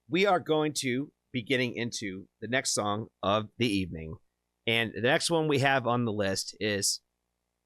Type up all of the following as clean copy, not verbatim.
we are going to be getting into the next song of the evening. And the next one we have on the list is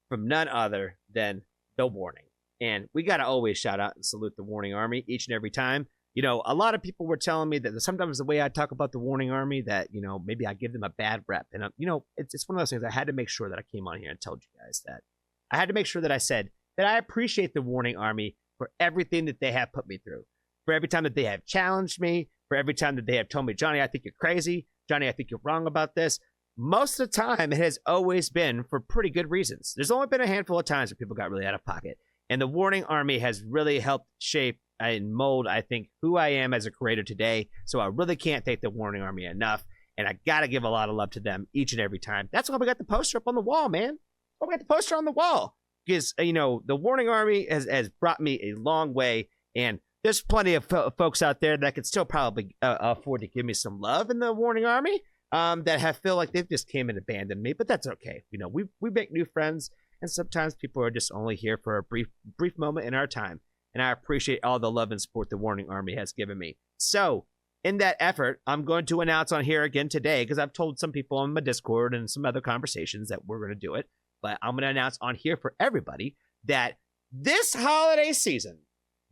from none other than The Warning. And we got to always shout out and salute the Warning Army each and every time. You know, a lot of people were telling me that sometimes the way I talk about the Warning Army, that, you know, maybe I give them a bad rep. And, you know, it's one of those things. I had to make sure that I came on here and told you guys that. I had to make sure that I said that I appreciate the Warning Army for everything that they have put me through, for every time that they have challenged me, for every time that they have told me, Johnny, I think you're crazy. Johnny, I think you're wrong about this. Most of the time, it has always been for pretty good reasons. There's only been a handful of times where people got really out of pocket. And the Warning Army has really helped shape and mold, I think, who I am as a creator today. So I really can't thank the Warning Army enough. And I got to give a lot of love to them each and every time. That's why we got the poster up on the wall, man. Why we got the poster on the wall. Because, you know, the Warning Army has brought me a long way. And there's plenty of folks out there that could still probably afford to give me some love in the Warning Army that feel like they've just came and abandoned me. But that's okay. You know, we make new friends. And sometimes people are just only here for a brief moment in our time. And I appreciate all the love and support the Warning Army has given me. So, in that effort, I'm going to announce on here again today, because I've told some people on my Discord and some other conversations that we're going to do it. But I'm going to announce on here for everybody that this holiday season,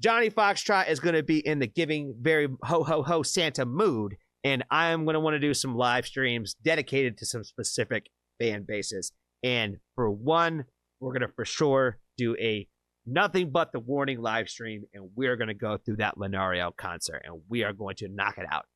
Johnny Foxtrot is going to be in the giving, very ho-ho-ho Santa mood. And I am going to want to do some live streams dedicated to some specific fan bases. And for one, we're going to for sure do a nothing but the Warning live stream, and we're going to go through that Lenario concert, and we are going to knock it out.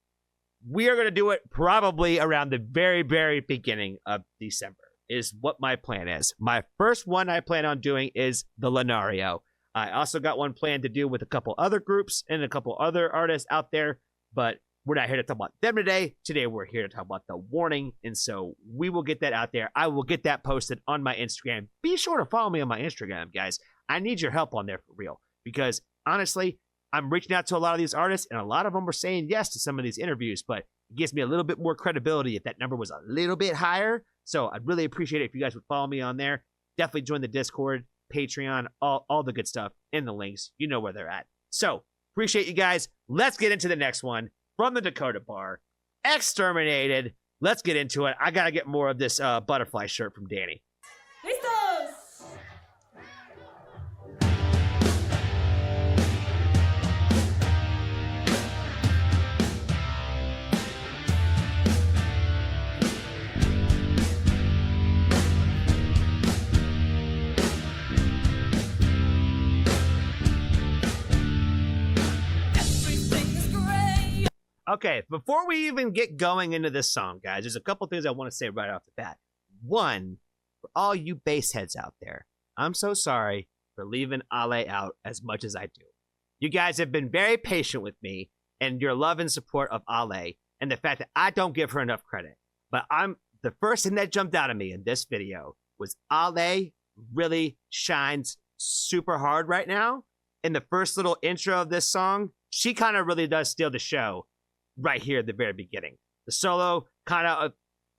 We are going to do it probably around the very, very beginning of December is what my plan is. My first one I plan on doing is the Lenario. I also got one planned to do with a couple other groups and a couple other artists out there, but we're not here to talk about them today. Today, we're here to talk about the Warning, and so we will get that out there. I will get that posted on my Instagram. Be sure to follow me on my Instagram, guys. I need your help on there for real, because honestly, I'm reaching out to a lot of these artists, and a lot of them are saying yes to some of these interviews, but it gives me a little bit more credibility if that number was a little bit higher. So I'd really appreciate it if you guys would follow me on there. Definitely join the Discord, Patreon, all the good stuff in the links. You know where they're at. So appreciate you guys. Let's get into the next one from the Dakota Bar, Exterminated. Let's get into it. I got to get more of this butterfly shirt from Danny. Okay, before we even get going into this song, guys, there's a couple things I want to say right off the bat. One, for all you bass heads out there, I'm so sorry for leaving Ale out as much as I do. You guys have been very patient with me and your love and support of Ale and the fact that I don't give her enough credit. But the first thing that jumped out at me in this video was Ale really shines super hard right now. In the first little intro of this song, she kind of really does steal the show. Right here at the very beginning. The solo kind of,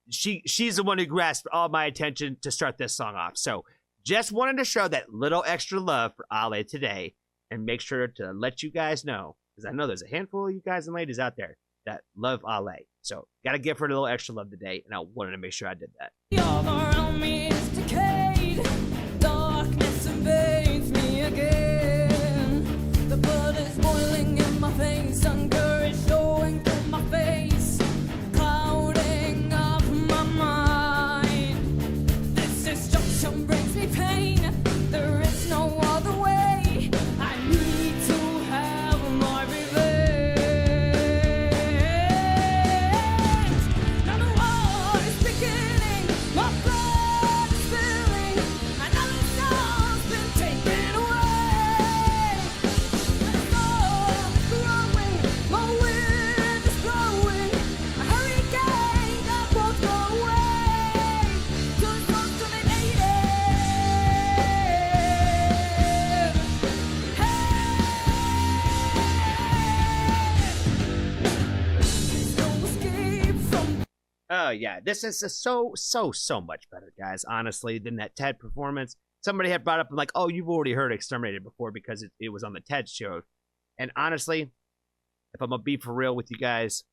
she's the one who grasped all my attention to start this song off. So just wanted to show that little extra love for Ale today and make sure to let you guys know, because I know there's a handful of you guys and ladies out there that love Ale. So got to give her a little extra love today, and I wanted to make sure I did that. All around me is decayed. Darkness invades me again. The blood is boiling in my veins. Hunger is showing through my face, clouding up my mind. This destruction brings me pain. There is no other way. I need to have my revenge. Now the war is beginning. My blood is spilling. Another soul's been taken away. The storm is growing. My wind is blowing. A hurricane that won't go away. Till it's contaminated. There's no escape from. Oh, yeah. This is so much better, guys, honestly, than that TED performance. Somebody had brought up, like, oh, you've already heard Exterminated before because it was on the TED show. And honestly, if I'm gonna be for real with you guys,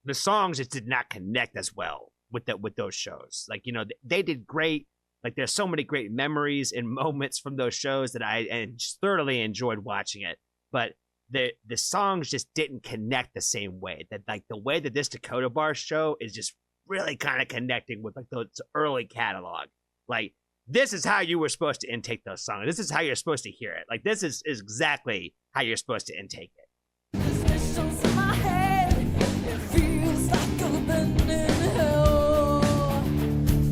the songs just did not connect as well with those shows. Like, you know, they did great. Like, there's so many great memories and moments from those shows that I thoroughly enjoyed watching it. But the songs just didn't connect the same way. That, like, the way that this Dakota Bar show is just really kind of connecting with, like, those early catalog. Like, this is how you were supposed to intake those songs. This is how you're supposed to hear it. Like, this is exactly how you're supposed to intake it. Suspicions in my head, it feels like I've been in hell.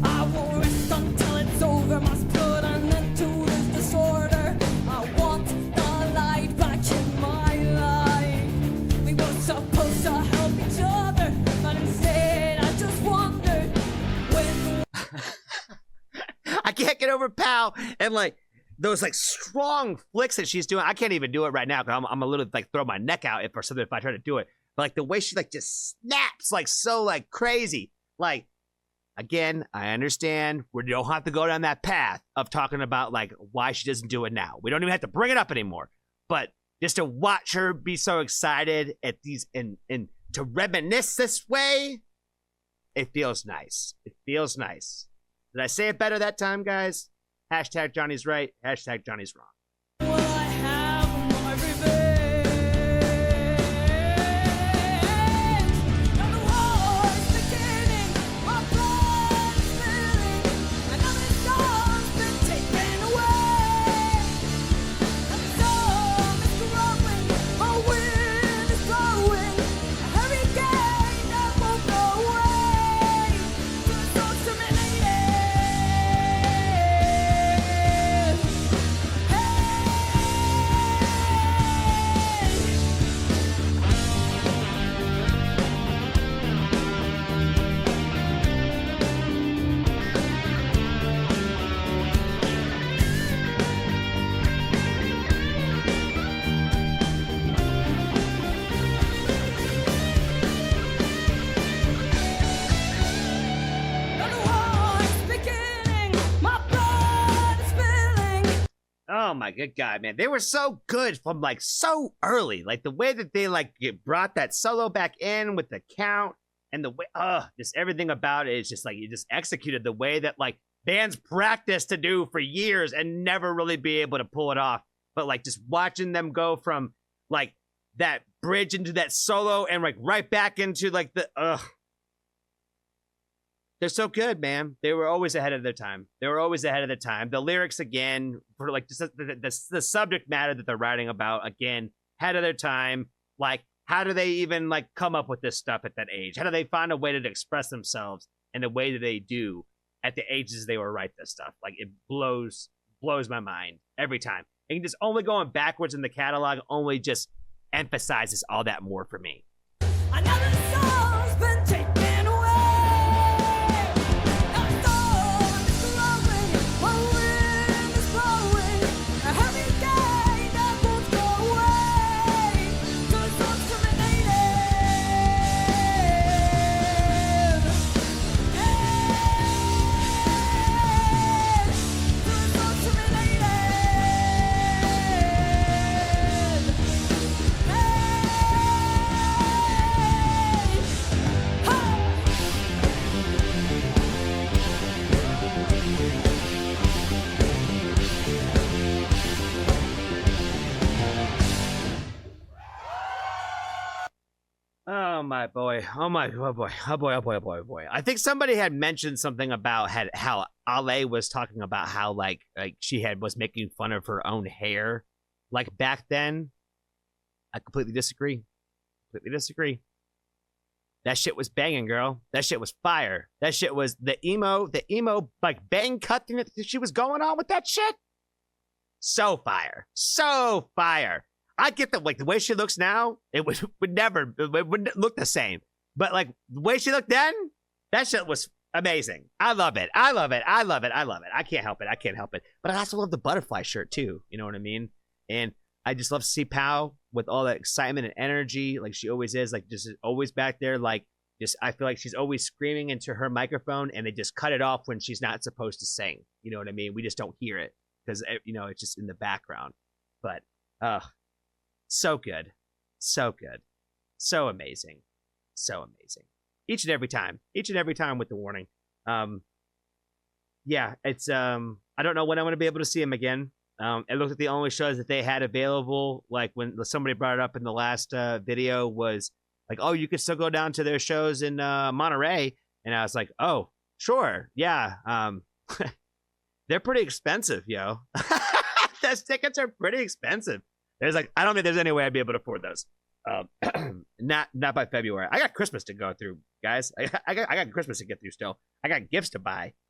I won't rest until it's over, must put an end to this disorder. I want the light back in my life. We were supposed to help each other, but instead I just wondered when. I can't get over Pal and, like, those, like, strong flicks that she's doing. I can't even do it right now because I'm a little, like, throw my neck out if I try to do it. But, like, the way she, like, just snaps, like, so, like, crazy. Like, again, I understand we don't have to go down that path of talking about, like, why she doesn't do it now. We don't even have to bring it up anymore. But just to watch her be so excited at these and to reminisce this way, it feels nice. It feels nice. Did I say it better that time, guys? Hashtag Johnny's right. Hashtag Johnny's wrong. Will I have my revenge? Now the war is beginning, my blood is spilling, another soul's been taken away. Now the storm is growing, a wind is blowing, a hurricane that won't go away. To the soul's terminated. Now the war is beginning, my blood is spilling. Oh my good God, man. They were so good from, like, so early. Like, the way that they, like, brought that solo back in with the count and the way, just everything about it is just, like, you just executed the way that, like, bands practice to do for years and never really be able to pull it off. But, like, just watching them go from, like, that bridge into that solo and, like, right back into, like, they're so good, man. They were always ahead of their time. The lyrics, again, for, like, just the subject matter that they're writing about, again, ahead of their time. Like, how do they even, like, come up with this stuff at that age? How do they find a way to express themselves in the way that they do at the ages they were writing this stuff? Like, it blows my mind every time. And just only going backwards in the catalog only just emphasizes all that more for me. Another soul's been taken away. Now the storm is growing, a wind is blowing, a hurricane that won't go away. So the soul's terminated. So the soul's terminated. Oh my boy. Oh my boy. Oh boy. I think somebody had mentioned something about how Ale was talking about how like she was making fun of her own hair like back then. I completely disagree. That shit was banging, girl. That shit was fire. That shit was the emo like bang cut thing that she was going on with that shit. So fire. I get that, like, the way she looks now, it wouldn't look the same. But, like, the way she looked then, that shit was amazing. I love it. I can't help it. But I also love the butterfly shirt, too. You know what I mean? And I just love to see Pow with all that excitement and energy, like she always is, like, just always back there, like, just, I feel like she's always screaming into her microphone, and they just cut it off when she's not supposed to sing. You know what I mean? We just don't hear it, because, you know, it's just in the background. But, so good. so amazing, so amazing. Each and every time with the warning. Yeah, it's I don't know when I'm going to be able to see him again. It looked like the only shows that they had available, like when somebody brought it up in the last video, was like, oh, you could still go down to their shows in Monterey, and I was like, oh, sure, yeah. They're pretty expensive, yo. Those tickets are pretty expensive. There's like, I don't think there's any way I'd be able to afford those. Not by February. I got Christmas to go through, guys. I got Christmas to get through still. I got gifts to buy.